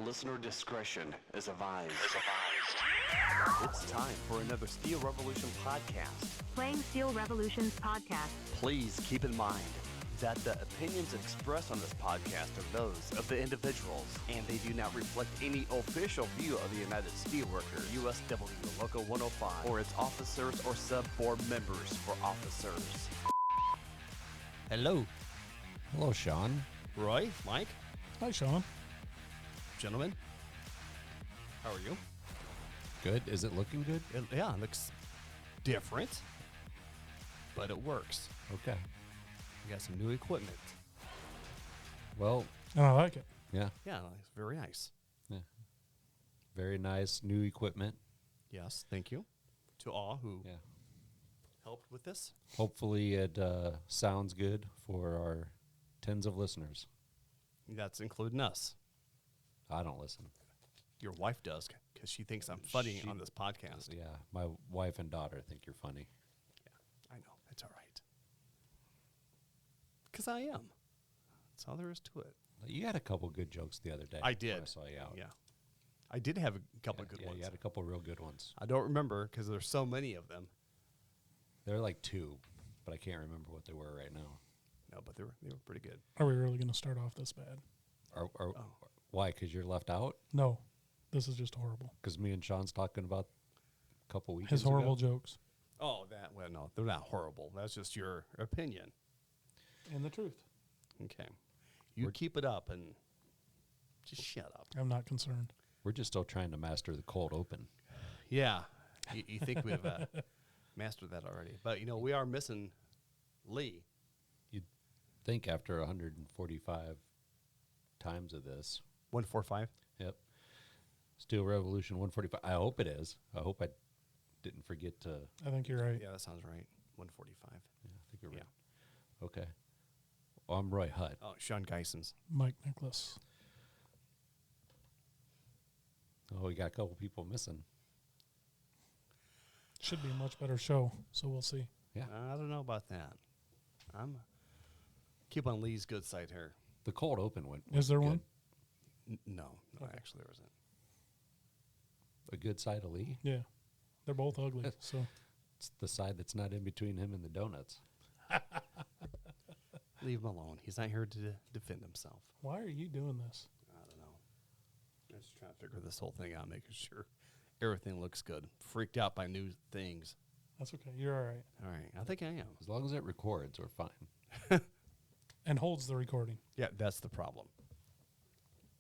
Listener discretion is advised. It's time for another Steel Revolution podcast. Playing Steel Revolution's podcast. Please keep in mind that the opinions expressed on this podcast are those of the individuals, and they do not reflect any official view of the United Steelworkers, USW Local 105, or its officers or sub-board members for officers. Hello. Hello, Sean. Roy, Mike, Hi, Sean. gentlemen. How are you? Good. Is it looking good? It looks different, but it works. Okay. We got some new equipment. Well, And I like it. yeah. Yeah, it's very nice. Very nice new equipment. Yes, thank you to all who Yeah. helped with this. Hopefully it sounds good for our tens of listeners. That's including us. I don't listen. Your wife does because she thinks I'm funny She- on this podcast. Yeah. My wife and daughter think you're funny. Yeah, I know. It's all right. Because I am. That's all there is to it. You had a couple good jokes the other day. I when did. I saw you out. Yeah. I did have a couple Yeah, good yeah, ones. you had a couple real good ones. I don't remember because there's so many of them. There are like two, but I can't remember what they were right now. No, but they were pretty good. Are we really going to start off this bad? Why? Because you're left out? No. This is just horrible. Because me and Sean's talking about a couple weeks His horrible ago? jokes. Oh, no, they're not horrible. That's just your opinion. And the truth. Okay. You keep it up and just shut up. I'm not concerned. We're just still trying to master the cold open. Yeah. You think we've mastered that already. But, we are missing Lee. You'd think after 145 times of this. 145? Yep. Steel Revolution 145. I hope it is. I hope I didn't forget to. I think you're right. Yeah, that sounds right. 145. Yeah, I think you're right. Yeah. Okay. Well, I'm Roy Hutt. Oh, Sean Geisens. Mike Nicholas. Oh, we got a couple people missing. Should be a much better show, so we'll see. Yeah. I don't know about that. I'm keep on Lee's good side here. The cold open went. Is there good. one? No, Okay. actually there isn't. A good side of Lee? Yeah. They're both ugly, so. It's the side that's not in between him and the donuts. Leave him alone. He's not here to defend himself. Why are you doing this? I don't know. I'm just trying to figure this whole thing out, making sure everything looks good. Freaked out by new things. That's okay. You're all right. All right, I think I am. As long as it records, we're fine. And holds the recording. Yeah, that's the problem.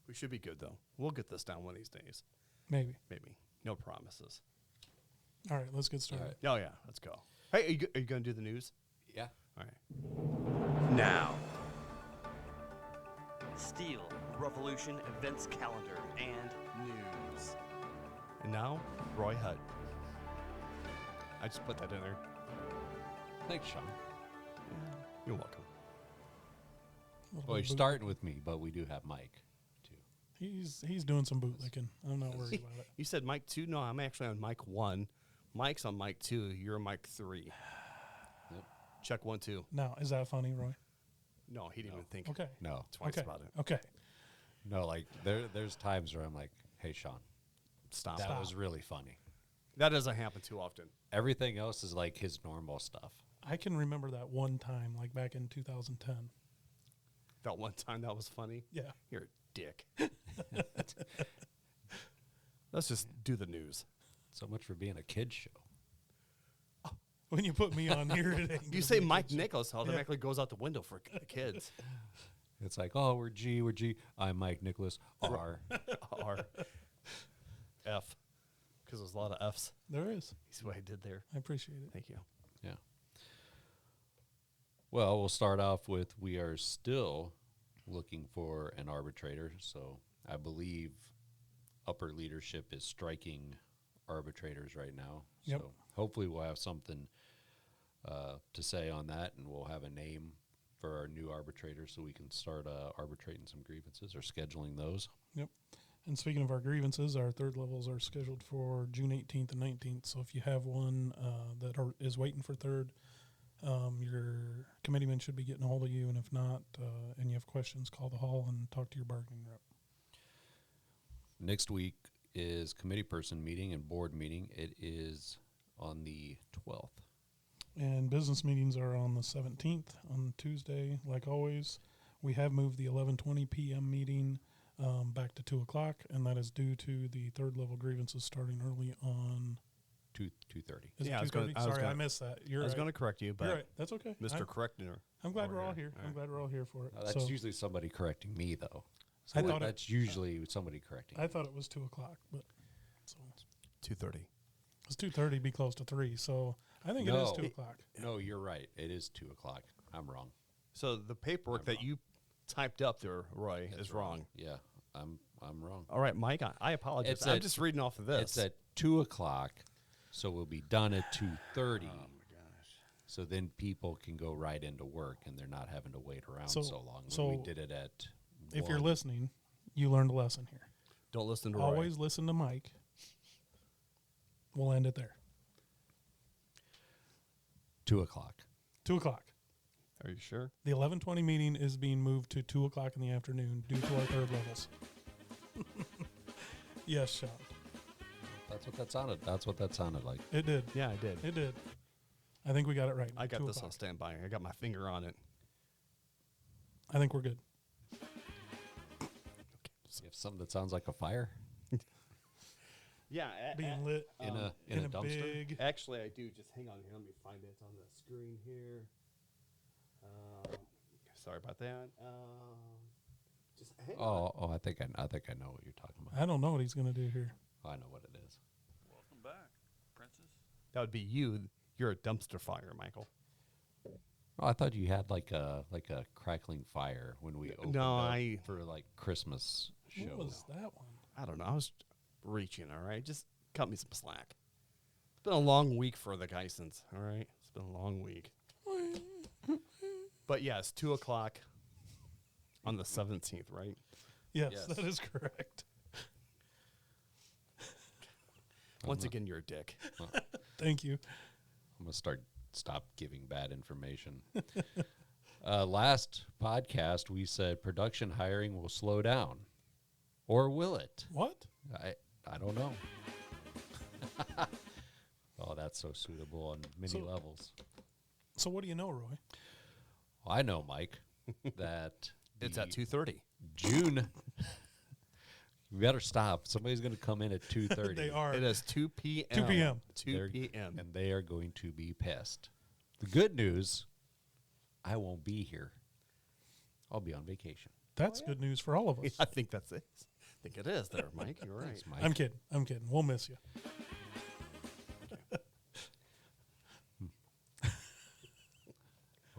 We should be good, though. We'll get this down one of these days. Maybe. Maybe. No promises. All right, let's get started. All right. Oh, yeah, let's go. Hey, are you going to do the news? Yeah. All right. Now, Steel Revolution events calendar and news. And now, Roy Hutt. I just put that in there. Thanks, Sean. You're welcome. A little Well, you're bit of starting with me, but we do have Mike, too. He's doing some bootlicking. I'm not worried about it. You said mic 2? No, I'm actually on mic 1. Mike's on mic 2. You're on mic 3. Yep. Check 1, 2. Now, is that funny, Roy? No, he didn't even think Okay. No. twice Okay. about it. Okay. No, like, there's times where I'm like, hey, Sean, Stop. that was really funny. That doesn't happen too often. Everything else is like his normal stuff. I can remember that one time, like back in 2010. That one time that was funny. Yeah. You're a dick. Let's just do the news. So much for being a kid's show. When you put me on here today, You say Mike Nichols automatically goes out the window for the kids. It's like, oh, we're G. I'm Mike Nicholas. R. R. F. Because there's a lot of F's. There is. You see what I did there? I appreciate it. Thank you. Yeah. Well, we'll start off with we are still looking for an arbitrator. So I believe upper leadership is striking arbitrators right now. Yep. So hopefully we'll have something to say on that, and we'll have a name for our new arbitrator so we can start arbitrating some grievances or scheduling those. Yep. And speaking of our grievances, our third levels are scheduled for June 18th and 19th. So if you have one is waiting for third, your committeeman should be getting a hold of you. And if not, and you have questions, call the hall and talk to your bargaining rep. next week is committee person meeting and board meeting. It is on the 12th. And business meetings are on the 17th on Tuesday, like always. We have moved the 11:20 p.m. meeting back to 2 o'clock, and that is due to the third level grievances starting early on. 2:30. Is Yeah, I it was gonna- 2:30? I was Sorry, I gonna- missed that. I You're was right. going to correct you, You're but right. That's okay. Mr. Corrector. I'm glad over we're all here. here. I'm glad we're all here for it. That's So usually somebody correcting me, though. I So thought it- that's usually somebody correcting. I thought it was 2 o'clock, but so 2:30. it's 2:30. Be close to 3. So I think it is No. 2 o'clock. No, you're right. It is 2 o'clock. I'm wrong. So the paperwork I'm that wrong. you typed up there, Roy, is wrong. Yeah, I'm wrong. All right, Mike, I apologize. It's I'm at- just reading off of this. It's at 2 o'clock, so we'll be done at 2:30. Oh, my gosh. So then people can go right into work, and they're not having to wait around So- so long. When so we did it at If you're 1. listening, you learned a lesson here. Don't listen to Roy. Always listen to Mike. We'll end it there. 2 o'clock. 2 o'clock. Are you sure? The 11:20 meeting is being moved to 2 o'clock in the afternoon due to our third levels. Yes, Sean. That's what that sounded. That's what that sounded like. It did. Yeah, I did. It did. I think we got it right. I got 2 this o'clock. on standby. I got my finger on it. I think we're good. You have something that sounds like a fire Yeah. Being lit in a in a dumpster. big. Actually, I do. Just hang on here. Let me find it. It's on the screen here. Sorry about that. Just hang on. Oh, I think I know what you're talking about. I don't know what he's going to do here. I know what it is. Welcome back, Princess. That would be you. You're a dumpster fire, Michael. Oh, I thought you had like a crackling fire when we opened No, up I- for like Christmas show. What was that one? I don't know. I was reaching, all right? Just cut me some slack. It's been a long week for the Geissens, all right? It's been a long week. But yeah, it's 2 o'clock on the 17th, right? Yes, Yes. that is correct. Once again, you're a dick. Thank you. I'm gonna stop giving bad information. Last podcast we said production hiring will slow down, or will it? What? I don't know. Oh, that's so suitable on many So- levels. So what do you know, Roy? I know, Mike, that It's the at 2:30. June. You better stop. Somebody's going to come in at 2:30. They are. It is 2 p.m. 2 p.m. 2 They're- p.m. and they are going to be pissed. The good news, I won't be here. I'll be on vacation. That's good news for all of us. I think that's it. I think it is there, Mike. You're right. Thanks, Mike. I'm kidding. I'm kidding. We'll miss you.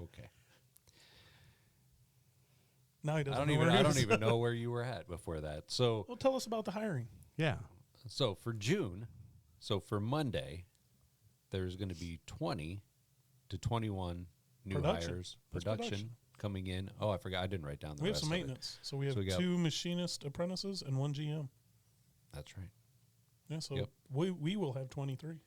Okay. Now he doesn't I don't know even. where he I don't is. even know where you were at before that. So, Well, tell us about the hiring. Yeah. so for June, so for Monday, there's going to be 20 to 21 new Production. hires. That's Production, production. coming in. Oh, I forgot. I didn't write down the We have rest some of it. maintenance. So we have So we got- 2 machinist apprentices and 1 GM. That's right. Yeah, so Yep. we will have 23.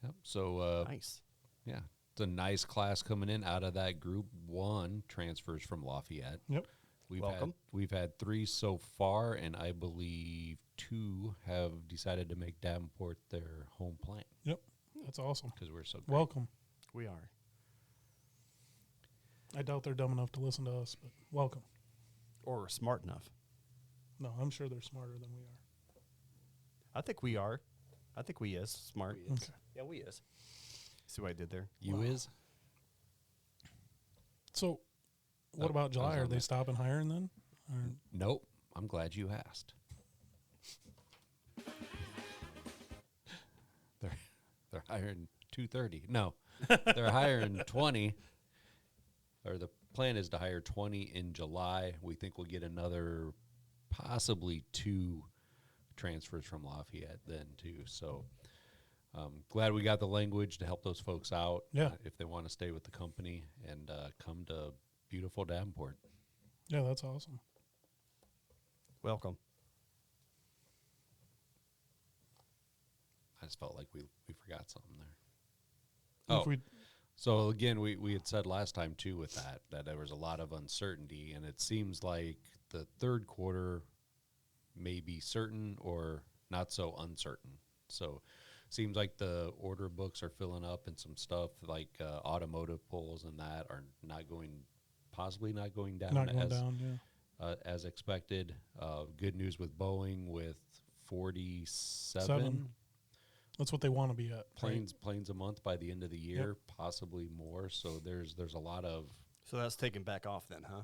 Yep. So Nice. yeah, it's a nice class coming in. Out of that group, 1 transfers from Lafayette. Yep. Welcome. We've had 3 so far, and I believe 2 have decided to make Davenport their home plant Yep. That's awesome. because we're so great. Welcome. We are. I doubt they're dumb enough to listen to us, but welcome. Or smart enough. No, I'm sure they're smarter than we are. I think we are. I think we is smart. Okay. Yeah, we is. See what I did there? You Wow. is So what Oh, about I was July? Are on they that. stopping hiring then? Or, nope. I'm glad you asked. They're hiring 230. No, they're hiring 20. Or the plan is to hire 20 in July. We think we'll get another, possibly 2 transfers from Lafayette then too. So glad we got the language to help those folks out. Yeah. If they want to stay with the company and come to beautiful Davenport. yeah, that's awesome. Welcome. I just felt like we forgot something there. If we, So again, we had said last time too with that there was a lot of uncertainty, and it seems like the third quarter may be certain or not so uncertain. So seems like the order books are filling up, and some stuff like automotive polls and that are possibly not going down Not going down, yeah. as expected. Good news with Boeing with 47 7. That's what they want to be at. planes a month by the end of the year, possibly more. So there's a lot of So that's taken back off then, huh?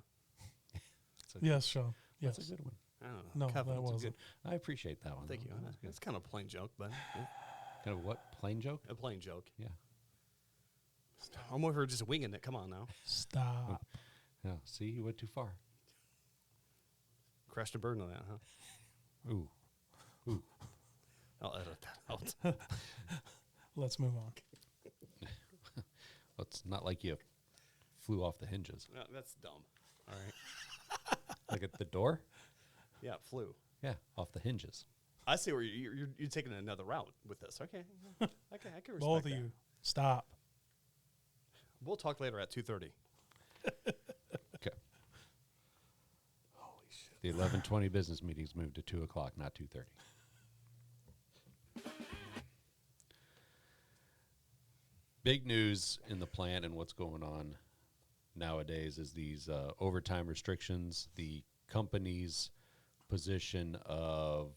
Yes, Sean. Yes. that's a good one. I don't know. No, Kevin, that it's a wasn't. I appreciate that one. Thank you. That's good. It's kind of a plain joke, but Kind of what? Plain joke? a plain joke. Yeah. I'm over just winging it. Come on now. Stop. Yeah. See, you went too far. Crashed and burned on that, huh? Ooh. I'll edit that out. Let's move on. It's not like you flew off the hinges. No, that's dumb. All right. Like at the door? Yeah, it flew. Yeah, off the hinges. I see where you're taking another route with this. Okay. Okay, I can respect Both of that. you, stop. We'll talk later at 2:30. Okay. Holy shit. The 11:20 business meetings moved to 2 o'clock, not 2:30. Big news in the plant and what's going on nowadays is these overtime restrictions. The company's position of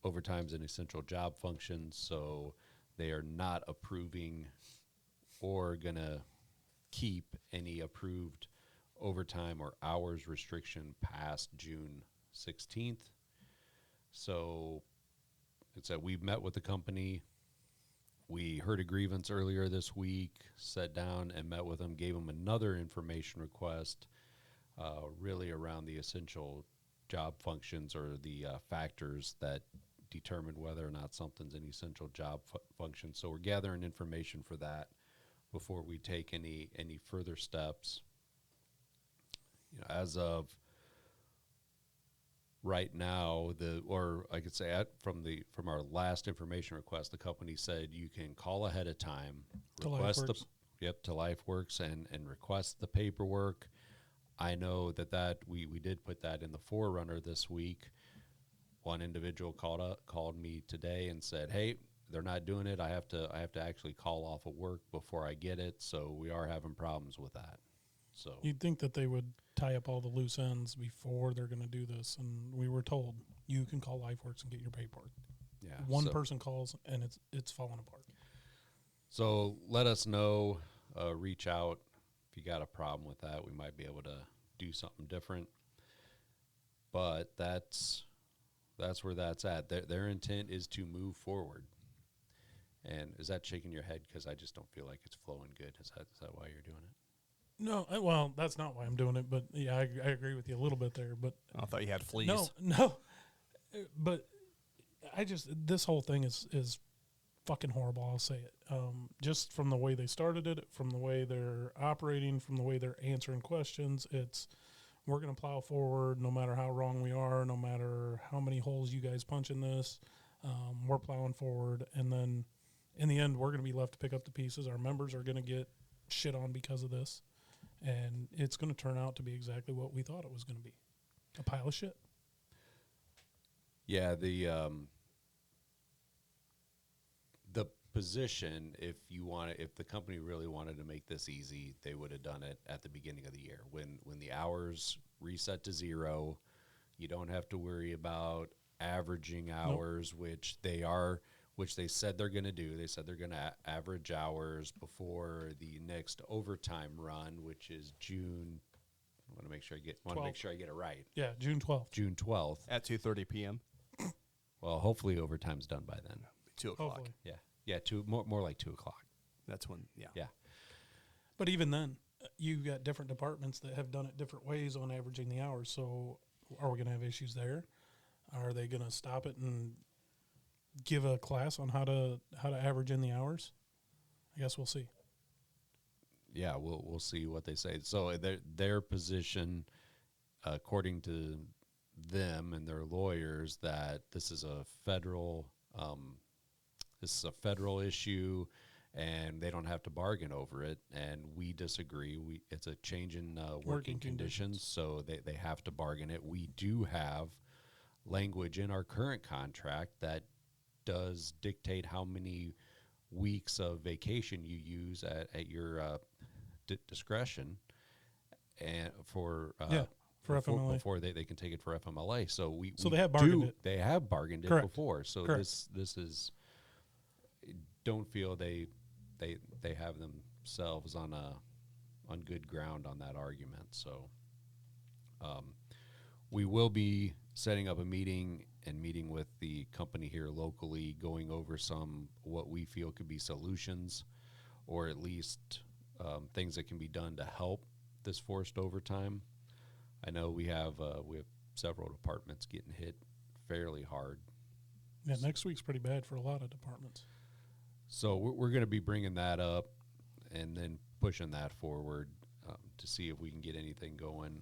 overtime's an essential job function, so they are not approving or going to keep any approved overtime or hours restriction past June 16th. So it's that we've met with the company. We heard a grievance earlier this week, sat down and met with them, gave them another information request, really around the essential job functions or the factors that determine whether or not something's an essential job function. So we're gathering information for that before we take any further steps. You know, as of right now, from our last information request, the company said you can call ahead of time, To request LifeWorks. to LifeWorks and request the paperwork. I know that we did put that in the forerunner this week. One individual called me today and said, "Hey, they're not doing it. I have to actually call off of work before I get it." So we are having problems with that. So You'd think that they would tie up all the loose ends before they're going to do this, and we were told you can call LifeWorks and get your paperwork. yeah, One so- person calls and it's falling apart. So let us know. Reach out if you got a problem with that. We might be able to do something different. But that's where that's at. Their intent is to move forward. And is that shaking your head because I just don't feel like it's flowing good? Is that why you're doing it? No, well, that's not why I'm doing it, but yeah, I agree with you a little bit there. But I thought you had fleas. no, but this whole thing is fucking horrible. I'll say it. Just from the way they started it, from the way they're operating, from the way they're answering questions, we're going to plow forward no matter how wrong we are, no matter how many holes you guys punch in this. We're plowing forward, and then in the end, we're going to be left to pick up the pieces. Our members are going to get shit on because of this, and it's going to turn out to be exactly what we thought it was going to be, a pile of shit. Yeah, the position, if the company really wanted to make this easy, they would have done it at the beginning of the year when the hours reset to 0. You don't have to worry about averaging hours, which they said they're going to do. They said they're going to average hours before the next overtime run, which is June. I want to make sure I get it right. Yeah, June 12th. June 12th. At 2:30 p.m. Well, hopefully overtime's done by then. 2 o'clock. Hopefully. Yeah, more like 2 o'clock. That's when. Yeah. Yeah. But even then, you've got different departments that have done it different ways on averaging the hours. So are we going to have issues there? Are they going to stop it and give a class on how to average in the hours? I guess we'll see. Yeah, we'll see what they say. So their position, according to them and their lawyers, that this is a federal issue, and they don't have to bargain over it. And we disagree. It's a change in working conditions, so they have to bargain it. We do have language in our current contract that does dictate how many weeks of vacation you use at your discretion, and for FMLA. before they can take it for FMLA. So we they have bargained it. They have bargained Correct. it before. So Correct. this is, don't feel they have themselves on good ground on that argument. So we will be setting up a meeting with the company here locally, going over what we feel could be solutions, or at least things that can be done to help this forced overtime. I know we have several departments getting hit fairly hard. Yeah, next week's pretty bad for a lot of departments. So we're going to be bringing that up and then pushing that forward to see if we can get anything going.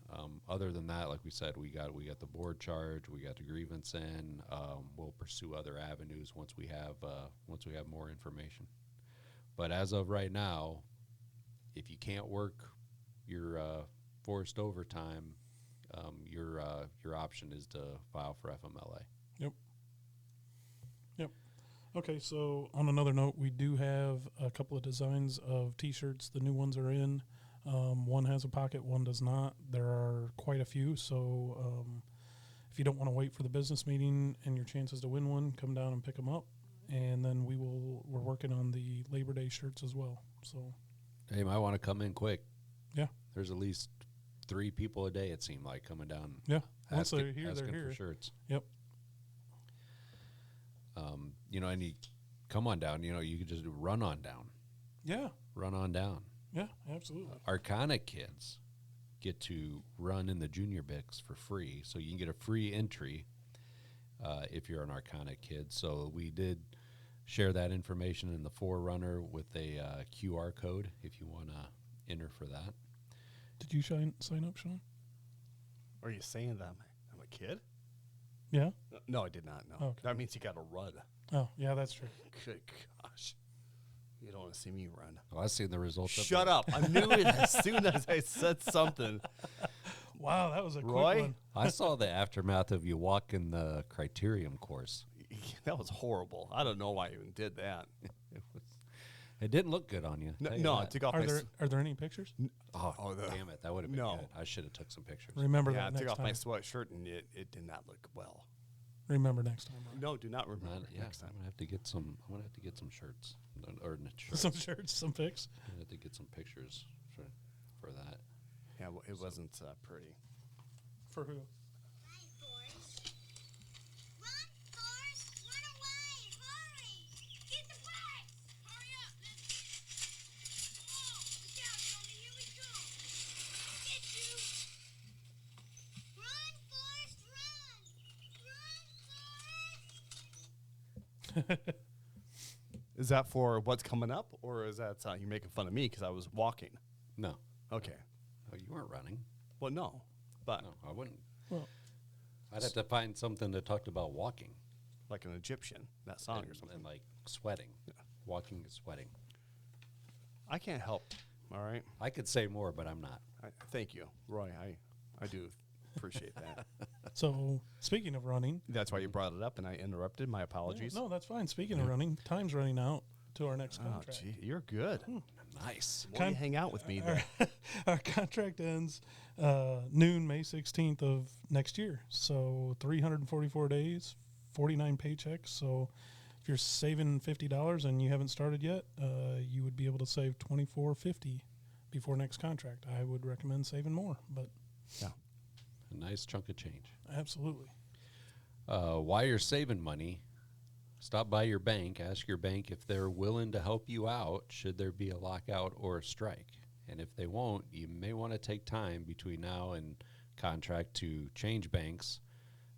Other than that, like we said, we got the board charge, we got the grievance in. We'll pursue other avenues once we have more information. But as of right now, if you can't work your forced overtime, your option is to file for FMLA. Yep. Okay, so on another note, we do have a couple of designs of T-shirts. The new ones are in. One has a pocket, one does not. There are quite a few, so if you don't want to wait for the business meeting and your chances to win one, come down and pick them up. And then we're working on the Labor Day shirts as well. So, Hey, you might want to come in quick. yeah, There's at least 3 people a day, it seemed like, coming down yeah. Once asking, they're here, they're asking here. for shirts. Yep. And you come on down. You could just run on down. Yeah, Run on down. yeah, absolutely. Arcana kids get to run in the junior Bix for free, so you can get a free entry if you're an Arcana kid. So we did share that information in the Forerunner with a QR code if you want to enter for that. Did you sign up, Sean? Are you saying that I'm a kid? Yeah. No, I did not. No, Okay. that means you got to run. Oh, yeah, that's true. Good gosh, you don't want to see me run. Well, I've seen the results. Shut up! I knew it as soon as I said something. Wow, that was a Roy? quick one. I saw the aftermath of you walking the Criterium course. That was horrible. I don't know why I even did that. It didn't look good on you. No, tell you no I that. took off Are my. there any pictures? Oh, damn it! That would have been No. good. I should have took some pictures. Remember Yeah, I that took next off my time. sweatshirt and it did not look well. Remember next time. Right? No, do not remember Yeah, next time. I'm gonna have to get some. I'm gonna have to get some shirts, or not shirts. Some shirts, some pics. I'm gonna have to get some pictures for that. Yeah, well, it wasn't pretty. For who? Run, Forrest! Run, Forrest! Run away! Hurry! Get the bus! Hurry up! Oh, look out, Tony! Here we go! I'll get you! Run, Forrest! Run! Run, Forrest! Is that for what's coming up, or is that you making fun of me because I was walking? No, Okay. oh, you weren't running. Well, no, but No, I wouldn't. Well, I'd have to find something that talked about walking like an Egyptian, that song or and, something. and like sweating. Walking and sweating. I can't help. All right. I could say more, but I'm not. Thank you, Roy. I do appreciate that. so speaking of running, That's why you brought it up, and I interrupted. My apologies. no, that's fine. Speaking of running, time's running out to our next Oh, contract. gee, you're good. Nice. The more you hang out with me, then. Our contract ends noon, May 16th of next year. So 344 days, 49 paychecks. So if you're saving $50 and you haven't started yet, you would be able to save $24.50 before next contract. I would recommend saving more, but Yeah. A nice chunk of change. absolutely. While you're saving money, stop by your bank. Ask your bank if they're willing to help you out should there be a lockout or a strike. And if they won't, you may want to take time between now and contract to change banks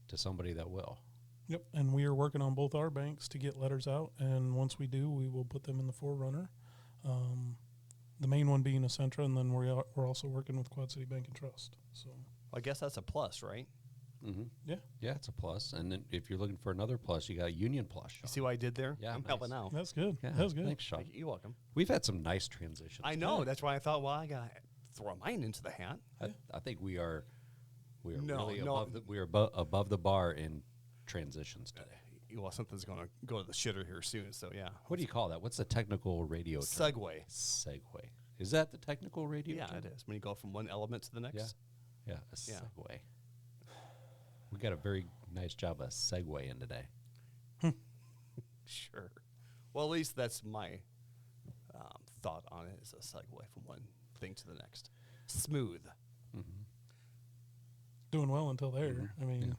to somebody that will. Yep, and we are working on both our banks to get letters out, and once we do, we will put them in the Forerunner. The main one being Essentra, and then we're also working with Quad City Bank and Trust. So I guess that's a plus, right? Mm-hmm. yeah, Yeah, it's a plus. And then if you're looking for another plus, you got Union Plus. You see what I did there? Yeah, I'm nice. helping out. that's good. Yeah, That was good. Thanks, Sean. Thank you. You're welcome. We've had some nice transitions. I know. That's why I thought, well, I got to throw mine into the hat. I think we are No, really no. above the bar in transitions today. Well, something's going to go to the shitter here soon. So yeah. What do you call that? What's the technical radio term? Segue? Segue. Is that the technical radio Yeah, term? it is. When you go from one element to the next. Yeah, a Yeah. segue. We got a very nice job of segue in today. Sure. Well, at least that's my thought on it, is a segue from one thing to the next. Smooth. Doing well until there. I mean,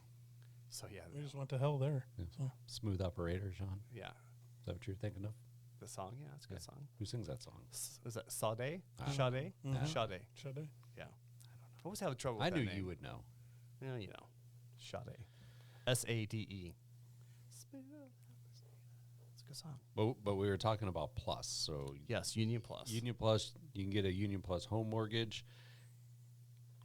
So yeah, we just went to hell there. Yeah. So Smooth operator, Sean. yeah. Is that what you're thinking of? The song, yeah, it's a good song. Who sings that song? Is that Sade? I don't Sade? Mhm. Sade. should I? Yeah. I always have trouble with I that knew name. you would know. Yeah, you know. Sade. SADE. Smooth. It's a good song. But we were talking about Plus. So Yes, Union Plus. Union Plus, you can get a Union Plus home mortgage.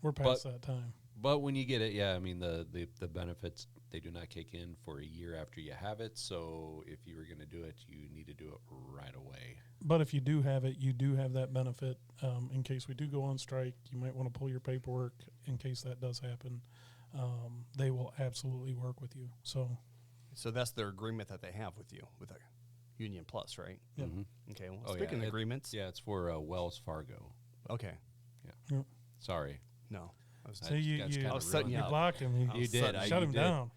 We're past that time. But when you get it, yeah, I mean the benefits, they do not kick in for a year after you have it. So if you were going to do it, you need to do it right away. But if you do have it, you do have that benefit in case we do go on strike. You might want to pull your paperwork in case that does happen. They will absolutely work with you. So So that's their agreement that they have with you, with a Union Plus, right? Yep. Mhm. Okay. Well, Oh, yeah, speaking of it- agreements. Yeah, it's for Wells Fargo. Okay. Yep. Sorry. No. I was, So you that's you, kinda I was setting you you up. blocked him. I You, was You did. setting- I- shut you him did. down.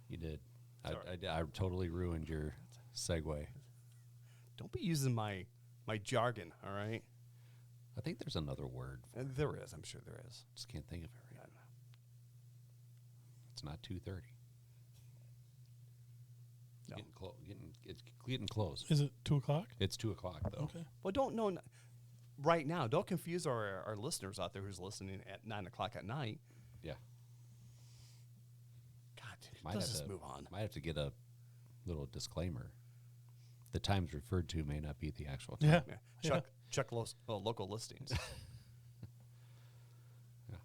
You did. Sorry. I totally ruined your segue. Don't be using my jargon, all right? I think there's another word. There is. I'm sure there is. Just can't think of it right now. It's not 2:30. No. It's getting close. Is it 2:00? It's 2:00 though. Okay. Well, don't know right now. Don't confuse our listeners out there who's listening at 9 o'clock at night. Yeah. God, Might let's have just to- move on. Might have to get a little disclaimer. The times referred to may not be the actual time. Yeah. Yeah. Check local listings. Yeah.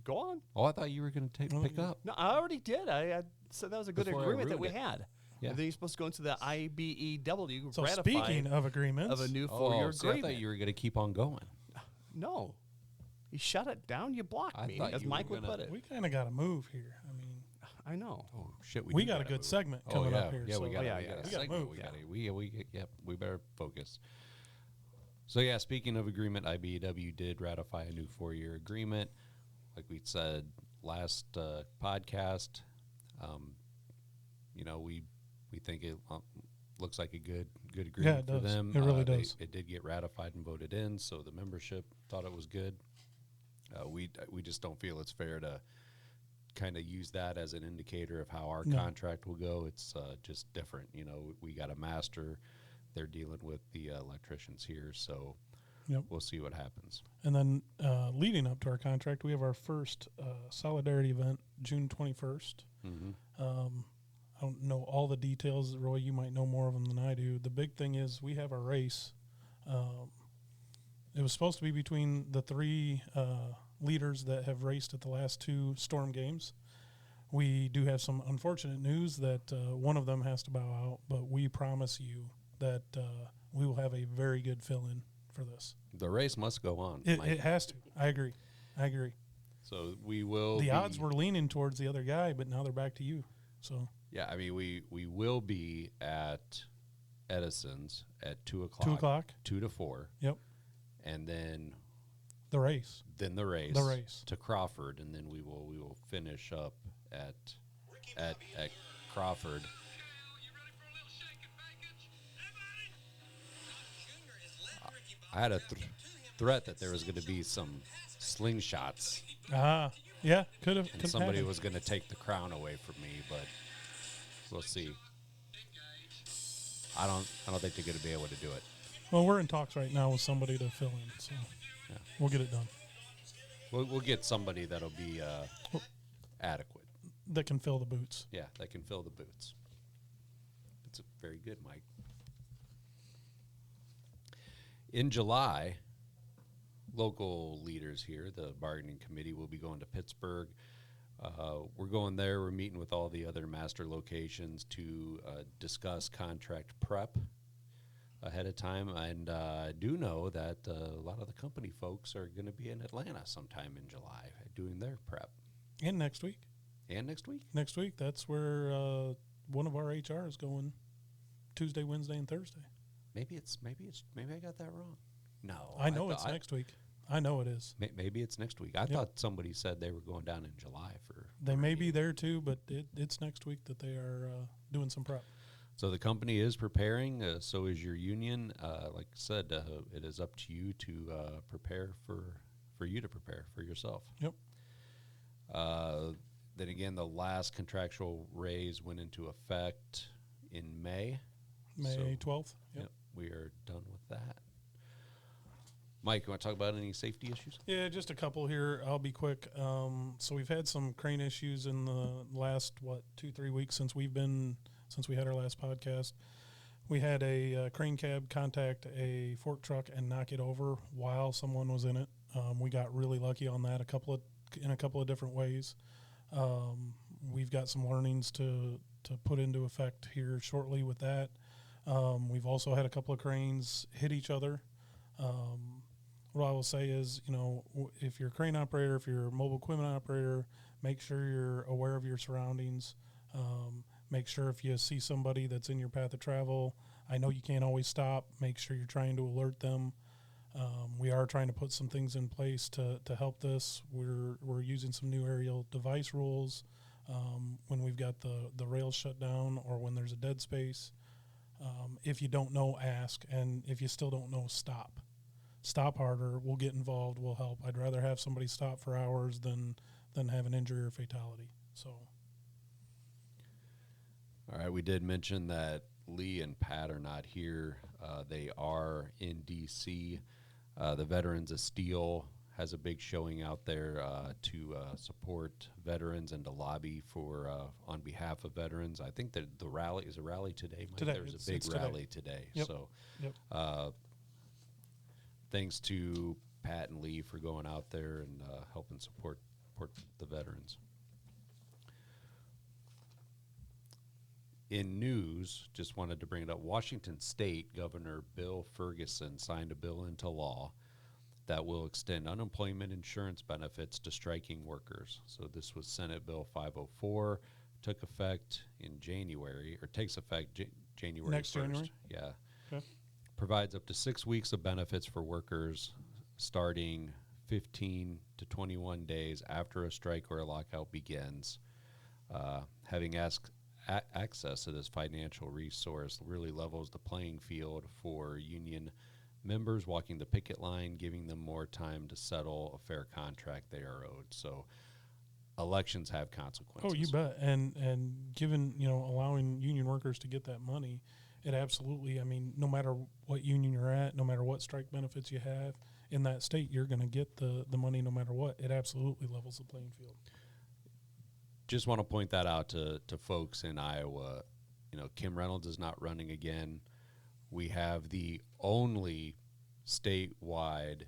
Go on. Oh, I thought you were going to pick up. No, I already did. I said that was a good Before I agreement that we ruined it. had. Yeah. And then you're supposed to go into the IBEW So ratified speaking of agreements, of a new Oh, four-year see, I agreement. thought you were going to keep on going. No. You shut it down, you blocked I me, thought as you were Mike would gonna- put it. we kind of got to move here. I mean, I know. Oh shit! we do got a gotta good move. segment Oh coming yeah, up here. yeah, so we got yeah, we yeah. got a We gotta segment. move. We got we better focus. So yeah, speaking of agreement, IBEW did ratify a new 4-year agreement, like we said last podcast. We think it looks like a good agreement it for does. them. It really They- does. It did get ratified and voted in, so the membership thought it was good. We just don't feel it's fair to kind of use that as an indicator of how our No. contract will go. It's just different. We got a master. They're dealing with the electricians here, so Yep. we'll see what happens. And then leading up to our contract, we have our first solidarity event, June 21st. Mm-hmm. I don't know all the details. Roy, you might know more of them than I do. The big thing is we have our race. It was supposed to be between the three leaders that have raced at the last two Storm games. We do have some unfortunate news that one of them has to bow out, but we promise you that we will have a very good fill-in for this. The race must go on. It Mike. has to. I agree. So we will. The odds were leaning towards the other guy, but now they're back to you. So Yeah, I mean, we will be at Edison's at 2:00. 2:00. 2 to 4. Yep. And then The race. the race. The race. to Crawford, and then we will finish up at Crawford. I had a threat that there was going to be some slingshots, Yeah, could have. and somebody was going to take the crown away from me, but we'll see. I don't think they're going to be able to do it. Well, we're in talks right now with somebody to fill in, so Yeah. we'll get it done. We'll get somebody that'll be adequate. That can fill the boots. Yeah, that can fill the boots. It's very good, Mike. In July, local leaders here, the bargaining committee, will be going to Pittsburgh. We're going there. We're meeting with all the other master locations to discuss contract prep ahead of time. And I do know that a lot of the company folks are going to be in Atlanta sometime in July doing their prep. And next week. And next week? Next week, that's where one of our HR is going Tuesday, Wednesday, and Thursday. Maybe I got that wrong. No. I know it's next week. I know it is. Maybe it's next week. I thought somebody said they were going down in July for. They may be there too, but it's next week that they are doing some prep. So the company is preparing. So is your union. Like I said, it is up to you to prepare for you to prepare for yourself. Yep. Then again, the last contractual raise went into effect in May. May 12th. Yep. We are done with that. Mike, you want to talk about any safety issues? Yeah, just a couple here. I'll be quick. So we've had some crane issues in the last 2-3 weeks since we had our last podcast. We had a crane cab contact a fork truck and knock it over while someone was in it. We got really lucky on that in a couple of different ways. We've got some learnings to put into effect here shortly with that. We've also had a couple of cranes hit each other. What I will say is, if you're a crane operator, if you're a mobile equipment operator, make sure you're aware of your surroundings. Make sure if you see somebody that's in your path of travel, I know you can't always stop. Make sure you're trying to alert them. We are trying to put some things in place to help this. We're using some new aerial device rules when we've got the rails shut down or when there's a dead space. If you don't know, ask. And if you still don't know, stop. Stop harder. We'll get involved. We'll help. I'd rather have somebody stop for hours than have an injury or fatality. So. All right. We did mention that Lee and Pat are not here. They are in D.C. The Veterans of Steel has a big showing out there to support veterans and to lobby for on behalf of veterans. I think that the rally is a rally today. Mike? Today. There's a big rally today. Yep. So Yep. Thanks to Pat and Lee for going out there and helping support the veterans. In news, just wanted to bring it up, Washington State Governor Bill Ferguson signed a bill into law that will extend unemployment insurance benefits to striking workers. So this was Senate Bill 504, took effect in January, or takes effect January Next 1st. January? Yeah. Okay. Provides up to 6 weeks of benefits for workers starting 15 to 21 days after a strike or a lockout begins. Having access to this financial resource really levels the playing field for union members walking the picket line, giving them more time to settle a fair contract they are owed. So elections have consequences. Oh, you bet. And given, allowing union workers to get that money, it absolutely, no matter what union you're at, no matter what strike benefits you have in that state, you're going to get the money no matter what. It absolutely levels the playing field. Just want to point that out to folks in Iowa. Kim Reynolds is not running again. We have the only statewide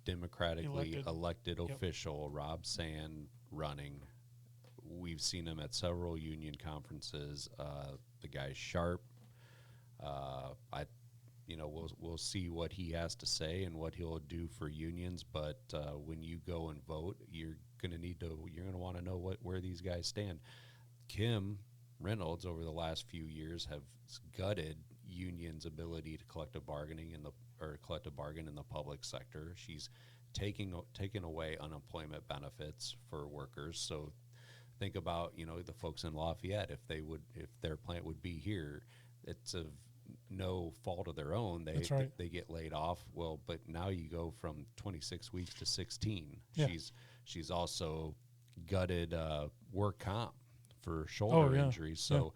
democratically elected official, Rob Sand, running. We've seen him at several union conferences. The guy's sharp. We'll see what he has to say and what he'll do for unions. But when you go and vote, you're going to want to know where these guys stand. Kim Reynolds over the last few years have gutted unions' ability to collective bargain in the public sector. She's taking away unemployment benefits for workers. So think about the folks in Lafayette, if their plant would be here, it's of no fault of their own. That's right. They get laid off. Well, but now you go from 26 weeks to 16. Yeah. She's also gutted work comp for shoulder injuries. So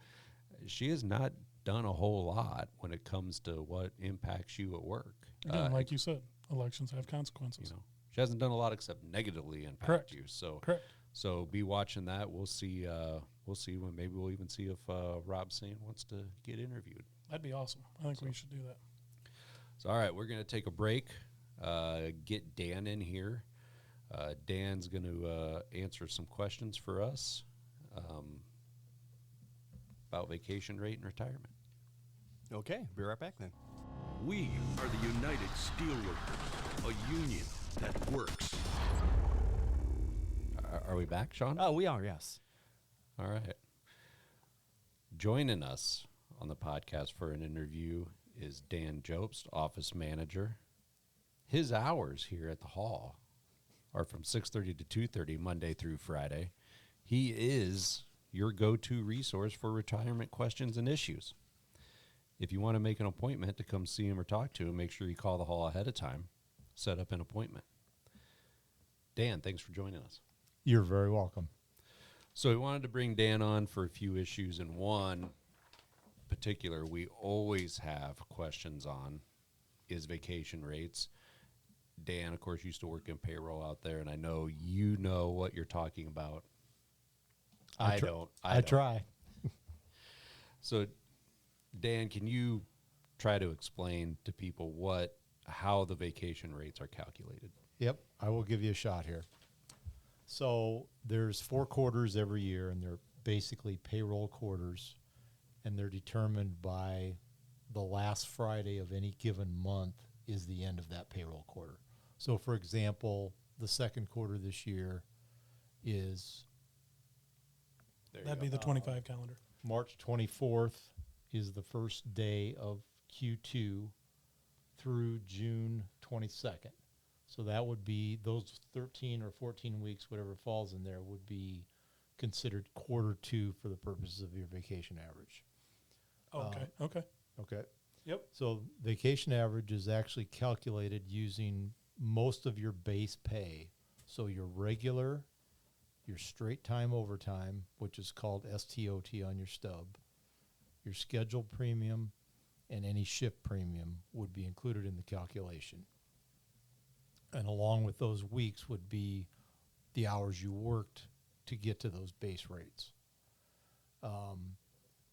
she has not done a whole lot when it comes to what impacts you at work. Again, like you said, elections have consequences. She hasn't done a lot except negatively impact Correct. you. So Correct. So be watching that. We'll see. When maybe we'll even see if Rob Sand wants to get interviewed. That'd be awesome. I think we should do that. So all right, we're going to take a break. Get Dan in here. Dan's going to answer some questions for us about vacation rate and retirement. Okay, be right back then. We are the United Steelworkers, a union that works. Are we back, Sean? Oh, we are, yes. All right. Joining us on the podcast for an interview is Dan Jobst, office manager. His hours here at the hall are from 6:30 to 2:30 Monday through Friday. He is your go-to resource for retirement questions and issues. If you want to make an appointment to come see him or talk to him, make sure you call the hall ahead of time. Set up an appointment. Dan, thanks for joining us. You're very welcome. So we wanted to bring Dan on for a few issues, and one particular we always have questions on is vacation rates. Dan, of course, used to work in payroll out there, and I know you know what you're talking about. I don't. Try. So, Dan, can you try to explain to people how the vacation rates are calculated? Yep, I will give you a shot here. So there's 4 quarters every year, and they're basically payroll quarters, and they're determined by the last Friday of any given month is the end of that payroll quarter. So, for example, the second quarter this year is That'd be the 25 calendar. March 24th is the first day of Q2 through June 22nd. So that would be those 13 or 14 weeks, whatever falls in there, would be considered quarter 2 for the purposes of your vacation average. Okay. Okay. Okay. Yep. So vacation average is actually calculated using most of your base pay. So your regular, your straight time overtime, which is called STOT on your stub, your scheduled premium, and any shift premium would be included in the calculation. And along with those weeks would be the hours you worked to get to those base rates.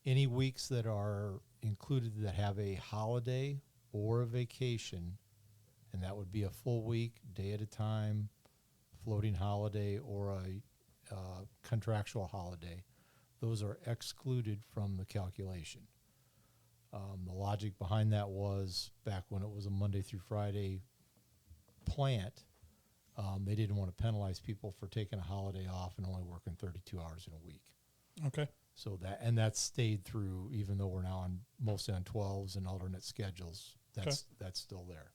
Any weeks that are included that have a holiday or a vacation, and that would be a full week, day at a time, floating holiday, or a contractual holiday, those are excluded from the calculation. The logic behind that was back when it was a Monday through Friday plant, they didn't want to penalize people for taking a holiday off and only working 32 hours in a week. Okay. So that stayed through, even though we're now mostly on 12s and alternate schedules. That's still there.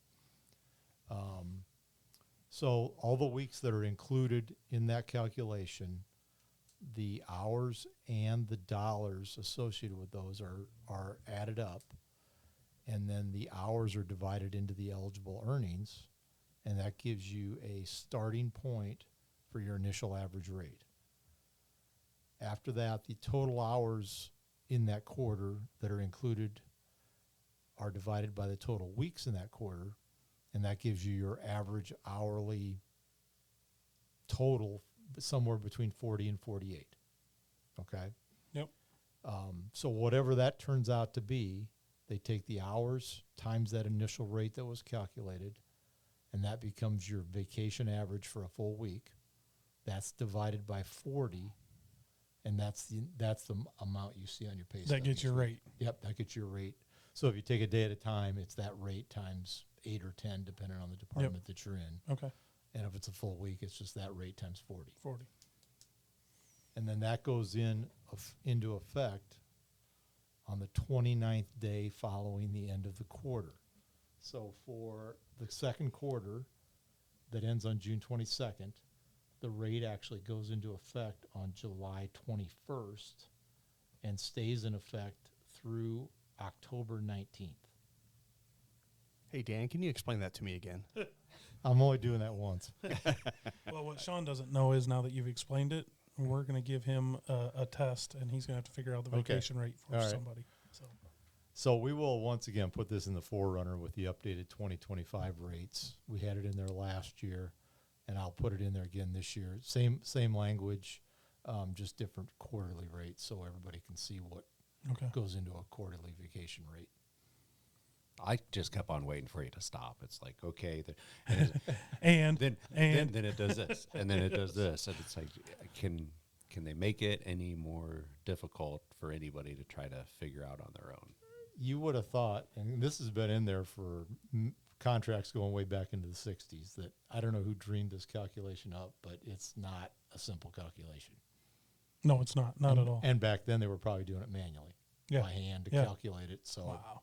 So all the weeks that are included in that calculation, the hours and the dollars associated with those are added up, and then the hours are divided into the eligible earnings, and that gives you a starting point for your initial average rate. After that, the total hours in that quarter that are included are divided by the total weeks in that quarter, and that gives you your average hourly total somewhere between 40 and 48. Okay? Yep. So whatever that turns out to be, they take the hours times that initial rate that was calculated, and that becomes your vacation average for a full week. That's divided by 40, and that's the amount you see on your pay stub. That gets your rate. Yep, that gets your rate. So if you take a day at a time, it's that rate times 8 or 10, depending on the department that you're in. Okay. And if it's a full week, it's just that rate times 40. 40. And then that goes into effect on the 29th day following the end of the quarter. So for the second quarter that ends on June 22nd, the rate actually goes into effect on July 21st and stays in effect through October 19th. Hey, Dan, can you explain that to me again? I'm only doing that once. Well, what Sean doesn't know is now that you've explained it, we're going to give him a test, and he's going to have to figure out the Okay. vacation rate for All right. somebody. So we will once again put this in the forerunner with the updated 2025 rates. We had it in there last year, and I'll put it in there again this year. Same language, just different quarterly rates, so everybody can see what goes into a quarterly vacation rate. I just kept on waiting for you to stop. It's like, okay, and then it does this, and then it does this, and it's like, can they make it any more difficult for anybody to try to figure out on their own? You would have thought, and this has been in there for contracts going way back into the 60s, that I don't know who dreamed this calculation up, but it's not a simple calculation. No, it's not. Not at all. And back then they were probably doing it manually Yeah. by hand to Yeah. calculate it. So Wow.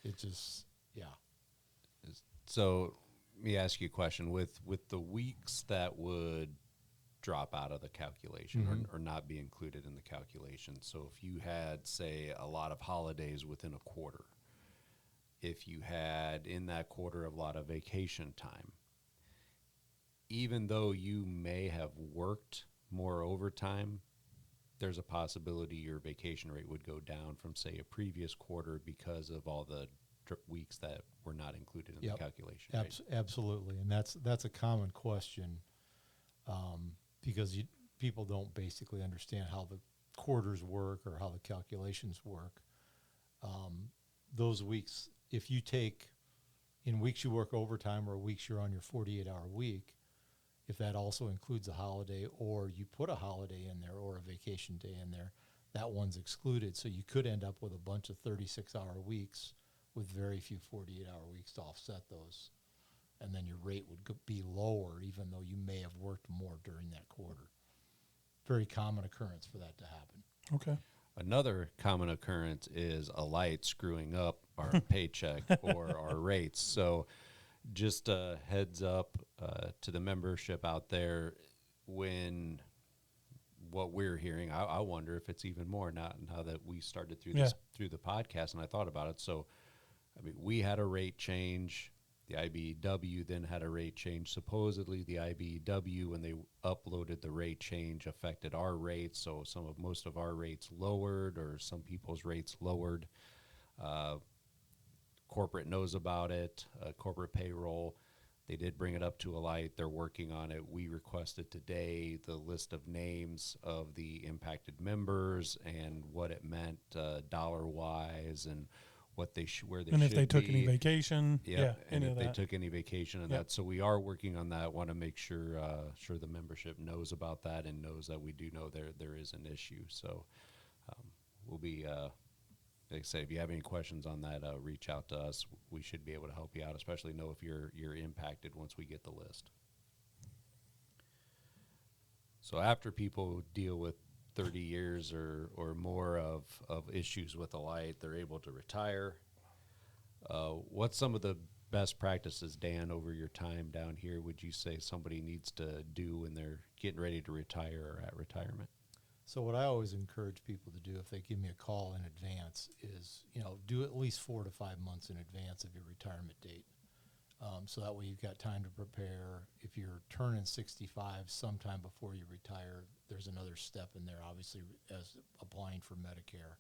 it just, yeah. So let me ask you a question. With the weeks that would drop out of the calculation Mhm. or not be included in the calculation. So if you had, say, a lot of holidays within a quarter, if you had in that quarter a lot of vacation time, even though you may have worked more overtime, there's a possibility your vacation rate would go down from, say, a previous quarter because of all the weeks that were not included in Yep. the calculation. Right? Absolutely. And that's a common question, because people don't basically understand how the quarters work or how the calculations work. Those weeks, if you take in weeks you work overtime or weeks you're on your 48-hour week, if that also includes a holiday or you put a holiday in there or a vacation day in there, that one's excluded. So you could end up with a bunch of 36-hour weeks with very few 48-hour weeks to offset those. And then your rate would be lower even though you may have worked more during that quarter. Very common occurrence for that to happen. Okay. Another common occurrence is a light screwing up our paycheck or our rates. So just a heads up to the membership out there, when what we're hearing, I wonder if it's even more now that we started through this through the podcast, and I thought about it. So, I mean, we had a rate change. The IBEW then had a rate change. Supposedly, the IBEW, when they uploaded the rate change, affected our rates. So most of our rates lowered, or some people's rates lowered. Corporate knows about it. Corporate payroll, they did bring it up to a light. They're working on it. We requested today the list of names of the impacted members and what it meant dollar-wise and what they where they should be. And if they took any vacation, and any if of they that. took any vacation and that. So we are working on that. Want to make sure the membership knows about that and knows that we do know there is an issue. So we'll be, like I say, if you have any questions on that, reach out to us. We should be able to help you out, especially know if you're impacted once we get the list. So after people deal with 30 years or more of issues with the light, they're able to retire. What's some of the best practices, Dan, over your time down here, would you say somebody needs to do when they're getting ready to retire or at retirement? So what I always encourage people to do if they give me a call in advance is, do at least 4 to 5 months in advance of your retirement date. So that way you've got time to prepare. If you're turning 65 sometime before you retire, there's another step in there, obviously, as applying for Medicare.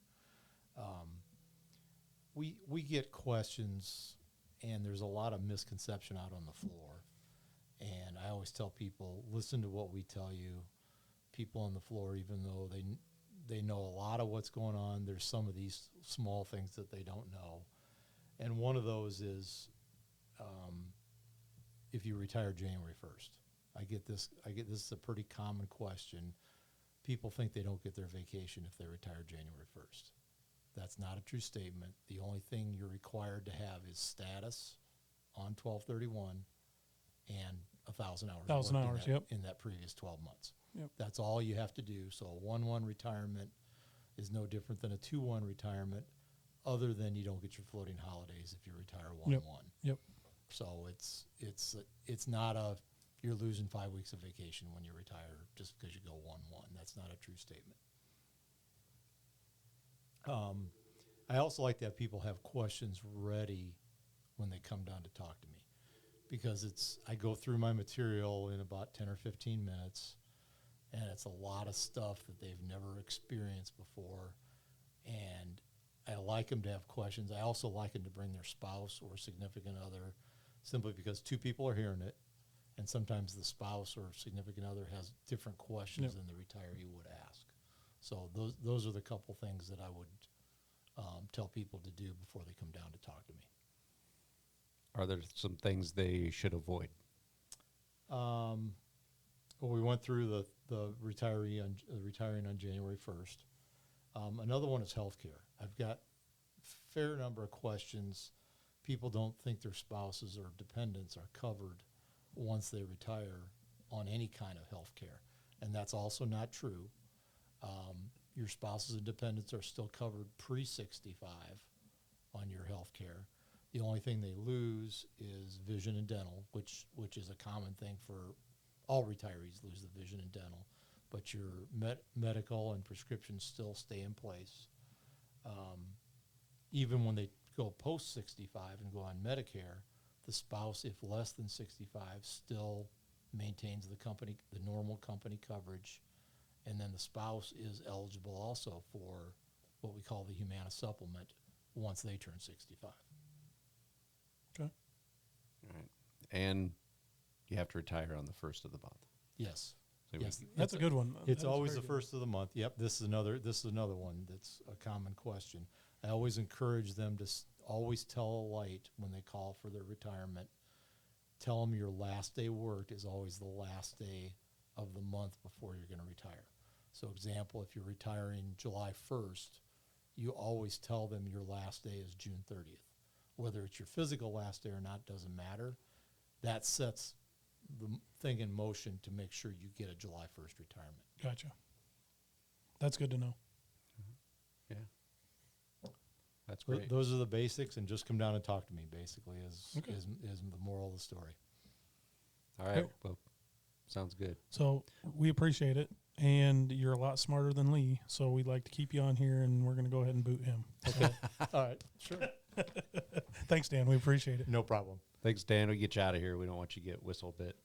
We get questions, and there's a lot of misconception out on the floor. And I always tell people, listen to what we tell you. People on the floor, even though they know a lot of what's going on, there's some of these small things that they don't know. And one of those is if you retire January 1st. I get this is a pretty common question. People think they don't get their vacation if they retire January 1st. That's not a true statement. The only thing you're required to have is status on 12/31 and 1,000 hours. 1,000 worked hours, in that previous 12 months. Yep. That's all you have to do. So a 1/1 retirement is no different than a 2/1 retirement, other than you don't get your floating holidays if you retire 1/1. Yep. So it's not you're losing 5 weeks of vacation when you retire just because you go 1/1. That's not a true statement. I also like to have people have questions ready when they come down to talk to me, because I go through my material in about 10 or 15 minutes, and it's a lot of stuff that they've never experienced before, and I like them to have questions. I also like them to bring their spouse or significant other, simply because two people are hearing it, and sometimes the spouse or significant other has different questions than the retiree would ask. So those are the couple things that I would tell people to do before they come down to talk to me. Are there some things they should avoid? Well, we went through the retiring on January 1st. Another one is healthcare. I've got a fair number of questions. People don't think their spouses or dependents are covered once they retire on any kind of healthcare, and that's also not true. Your spouses and dependents are still covered pre-65 on your health care. The only thing they lose is vision and dental, which is a common thing for all retirees lose the vision and dental. But your medical and prescriptions still stay in place. Even when they go post 65 and go on Medicare, the spouse, if less than 65, still maintains the normal company coverage. And then the spouse is eligible also for what we call the Humana supplement once they turn 65. Okay. All right. And you have to retire on the first of the month. Yes. So Yes. That's a good one. It's That is always very the good. first of the month. Yep, this is another one that's a common question. I always encourage them to always tell a light when they call for their retirement. Tell them your last day worked is always the last day of the month before you're going to retire. So example, if you're retiring July 1st, you always tell them your last day is June 30th. Whether it's your physical last day or not doesn't matter. That sets the thing in motion to make sure you get a July 1st retirement. Gotcha. That's good to know. Yeah. That's Th- great. Those are the basics, and just come down and talk to me, basically, is Okay. is the moral of the story. All right. Okay. Well, sounds good. So we appreciate it, and you're a lot smarter than Lee. So we'd like to keep you on here, and we're going to go ahead and boot him. Okay. All right. Sure. Thanks, Dan. We appreciate it. No problem. Thanks, Dan. We'll get you out of here. We don't want you to get whistle bit.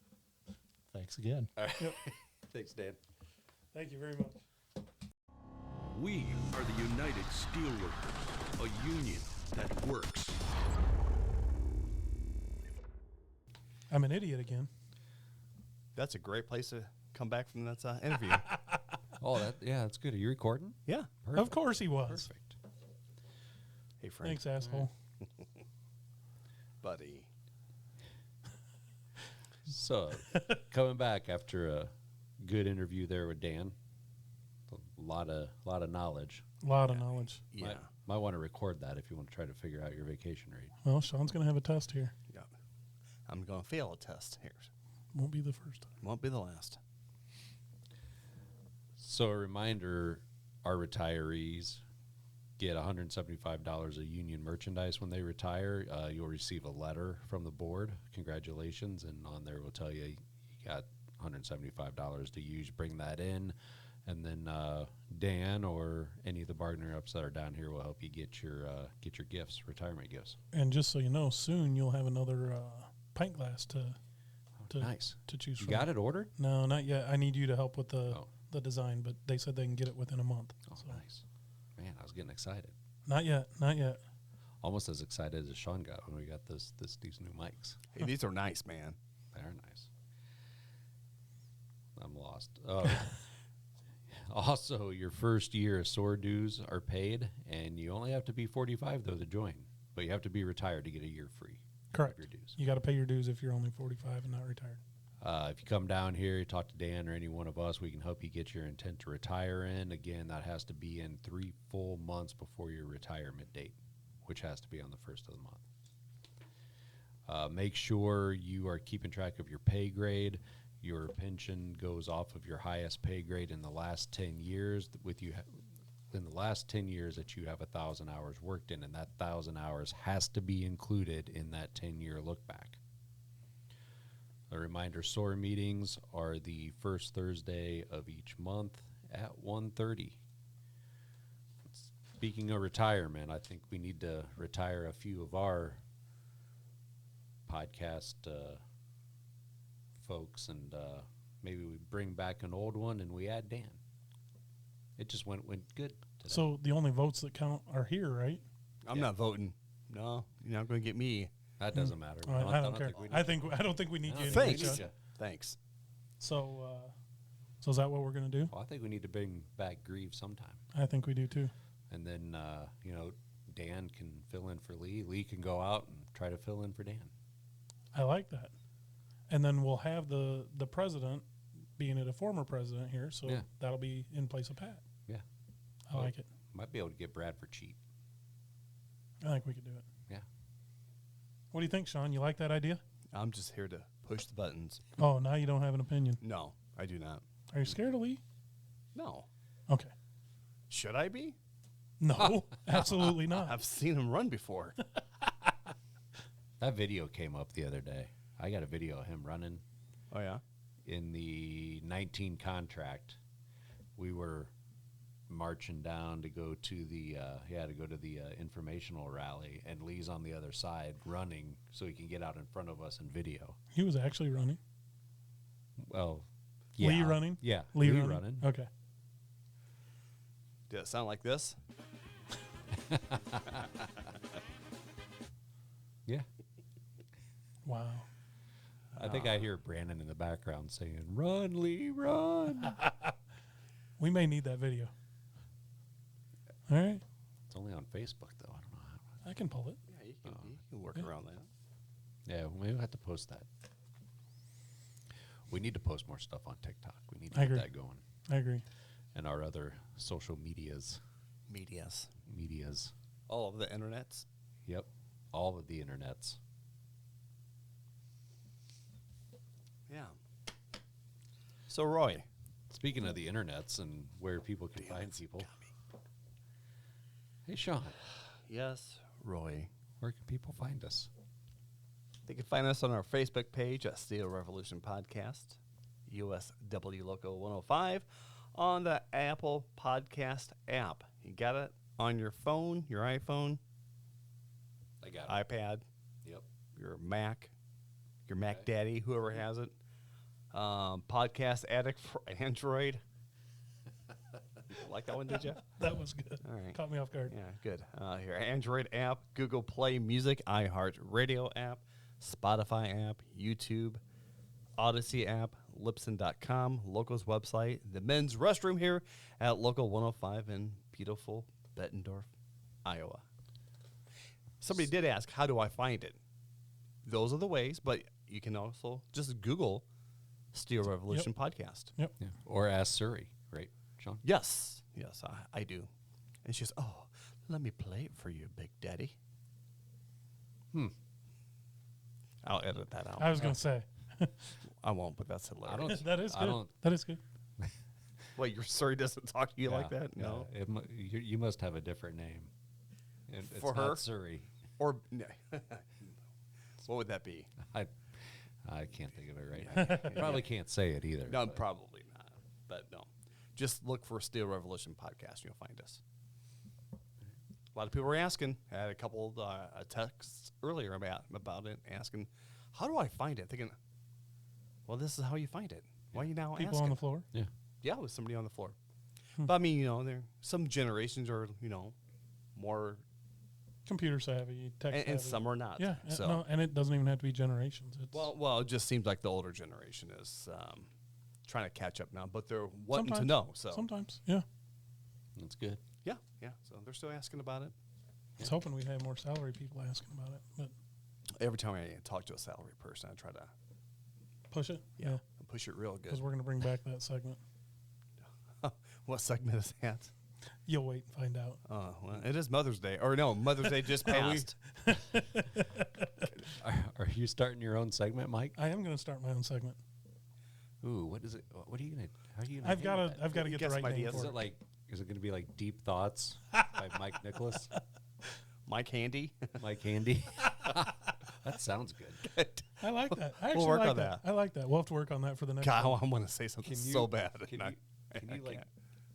Thanks again. All right. Thanks, Dan. Thank you very much. We are the United Steelworkers, a union that works. I'm an idiot again. That's a great place to come back from that interview. Oh, that's good. Are you recording? Yeah. Of course he was. Perfect. Hey, Frank. Thanks, asshole. Buddy. So, coming back after a good interview there with Dan, a lot of knowledge. A lot of knowledge. Yeah. Might want to record that if you want to try to figure out your vacation rate. Well, Sean's going to have a test here. Yeah. I'm going to fail a test here. Won't be the first time. Won't be the last. So, a reminder: our retirees get $175 of union merchandise when they retire. You'll receive a letter from the board. Congratulations, and on there will tell you got $175 to use. Bring that in, and then Dan or any of the bargaining reps that are down here will help you get your gifts, retirement gifts. And just so you know, soon you'll have another pint glass to Nice. to choose You from. got it ordered? No, not yet. I need you to help with Oh. the design, but they said they can get it within a month. Oh, So, nice. Man, I was getting excited. Not yet. Not yet. Almost as excited as Sean got when we got these new mics. Hey, these are nice, man. They are nice. I'm lost. Also, your first year of SOAR dues are paid, and you only have to be 45, though, to join. But you have to be retired to get a year free Correct. of your dues. You got to pay your dues if you're only 45 and not retired. If you come down here, you talk to Dan or any one of us, we can help you get your intent to retire in. Again, that has to be in 3 full months before your retirement date, which has to be on the first of the month. Make sure you are keeping track of your pay grade. Your pension goes off of your highest pay grade in the last 10 years. In the last 10 years that you have 1,000 hours worked in, and that 1,000 hours has to be included in that 10-year look back. A reminder, SOAR meetings are the first Thursday of each month at 1:30. Speaking of retirement, I think we need to retire a few of our podcast folks, and maybe we bring back an old one and we add Dan. It just went good today. So the only votes that count are here, right? I'm not voting. No, you're not going to get me. That doesn't matter. I don't care. think we I need don't think we need No, you anyway, Thanks. Sean. Yeah. Thanks. So is that what we're gonna do? Well, I think we need to bring back Grieve sometime. I think we do too. And then, Dan can fill in for Lee. Lee can go out and try to fill in for Dan. I like that. And then we'll have the president, being it a former president here, so Yeah. that'll be in place of Pat. Yeah. I like it. Might be able to get Bradford cheap. I think we could do it. Yeah. What do you think, Sean? You like that idea? I'm just here to push the buttons. Oh, now you don't have an opinion. No, I do not. Are you scared of Lee? No. Okay. Should I be? No, absolutely not. I've seen him run before. That video came up the other day. I got a video of him running Oh, yeah? in the 19 contract. We were marching down to go to the informational rally, and Lee's on the other side running so he can get out in front of us in video. He was actually running. Well, Lee yeah. running? Yeah, Lee Lee running? running. Okay. Did it sound like this? Yeah. Wow. I think I hear Brandon in the background saying, "Run, Lee, run." We may need that video. All right. It's only on Facebook, though. I don't know how. I can pull it. Yeah, you can work around that. Yeah, we'll have to post that. We need to post more stuff on TikTok. We need to I get agree. that going. I agree. And our other social medias. Medias. All of the internets. Yep. All of the internets. Yeah. So, Roy. Speaking of the internets and where people can find people. Hey, Sean, Yes, Roy. where can people find us? They can find us on our Facebook page at Steel Revolution Podcast, USW Loco 105, on the Apple Podcast app. You got it on your phone, your iPhone, I got iPad, Yep. your Mac Daddy, whoever has it. Podcast Addict for Android. Like that one, did you? That was good. All right. Caught me off guard. Yeah, good. Your Android app, Google Play Music, iHeart Radio app, Spotify app, YouTube, Odyssey app, Libsyn.com, Local's website, the men's restroom here at Local 105 in beautiful Bettendorf, Iowa. Somebody did ask, how do I find it? Those are the ways, but you can also just Google Steel Revolution Podcast. Yep. Yeah. Or Ask Surrey, right, Sean? Yes, I do. And she goes, oh, let me play it for you, Big Daddy. I'll edit that out. I was going to say. I won't, but that's hilarious. That is I good. don't- That is good. Wait, your Surrey doesn't talk to you like Yeah, that? No. You must have a different name. It's For not her? Surrey. Or what would that be? I can't think of it right now. Probably can't say it either. No, but- probably not. But no. Just look for Steel Revolution Podcast. You'll find us. A lot of people were asking. I had a couple of texts earlier about it, asking, how do I find it? Thinking, well, this is how you find it. Why are you now People asking? on the floor. Yeah. Yeah, with somebody on the floor. But I mean, there some generations are, more, Computer savvy, tech savvy. and some are not. Yeah. So, No, and it doesn't even have to be generations. It's well, it just seems like the older generation is trying to catch up now, but they're wanting to sometimes- know. So Sometimes, yeah. That's good. yeah. So they're still asking about it. I was hoping we'd have more salary people asking about it, but Every time I talk to a salary person, I try to push it. Yeah. push it real Because good. we're going to bring back that segment. What segment is that? You'll wait and find out. Well, it is Mother's Day. Or no, Mother's Day just passed. Are you starting your own segment, Mike? I am going to start my own segment. Ooh, what is it? What are you gonna? How are you gonna? I've got name to. that? I've got to get the Get right some name ideas. for Is it. it like? Is it gonna be like Deep Thoughts by Mike Nicholas? Mike Handy. Mike Handy. That sounds good. I like that. I actually work like on that. that. I like that. We'll have to work on that for the next God, one. I want to say something Can you- so bad. Can and you, I like can't.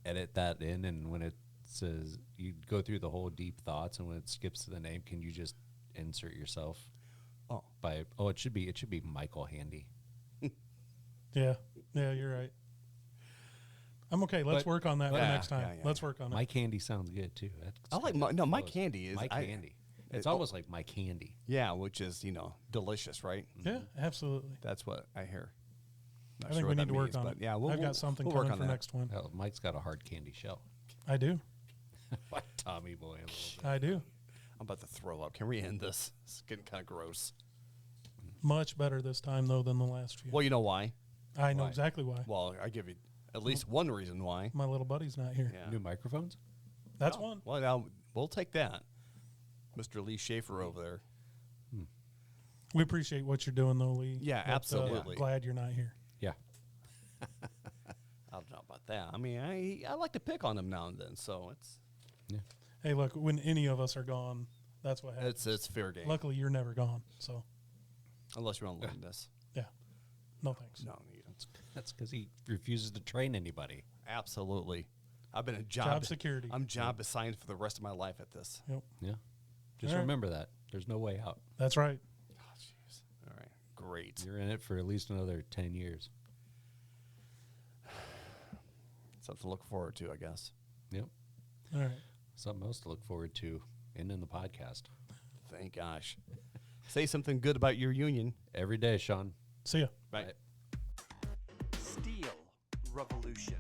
edit that in, and when it says you go through the whole Deep Thoughts, and when it skips to the name, can you just insert yourself? Oh. It should be Michael Handy. Yeah. Yeah, you're right. I'm okay. Let's But- work on that for Yeah, next time. yeah, yeah, Let's yeah. work on it. Mike Handy sounds good too. That's I like kinda no Mike close. Handy is Mike Handy. It's it- almost like Mike Handy. Yeah, which is delicious, right? Yeah, absolutely. That's what I hear. Not I think sure we what need that to work means, on but it. Yeah, I've got something we'll work coming on for that. next one. Hell, Mike's got a hard candy shell. I do. Like Tommy Boy a little bit. I do. I'm about to throw up. Can we end this? It's getting kind of gross. Much better this time, though, than the last few. Well, you know why? I know why? exactly why. Well, I give you at least one reason why. My little buddy's not here. Yeah. New microphones? That's Oh, one. Well, now we'll take that. Mr. Lee Schaefer over there. We appreciate what you're doing, though, Lee. Yeah, but, absolutely. Glad you're not here. Yeah. I don't know about about that. I mean, I like to pick on them now and then, so it's Hey, look, when any of us are gone, that's what happens. it's fair game. Luckily, you're never gone, so Unless you're on learn this. yeah, no thanks. No, That's because he refuses to train anybody. absolutely. I've been a Job security. I'm job assigned for the rest of my life at this. Yep, Yeah. Just All right. remember that. There's no way out. that's right. Oh, jeez. All right, great. You're in it for at least another 10 years. Something to look forward to, I guess. Yep. All right. Something else to look forward to in the podcast. Thank gosh. Say something good about your union. Every day, Sean. See ya. Bye. Steel Revolution.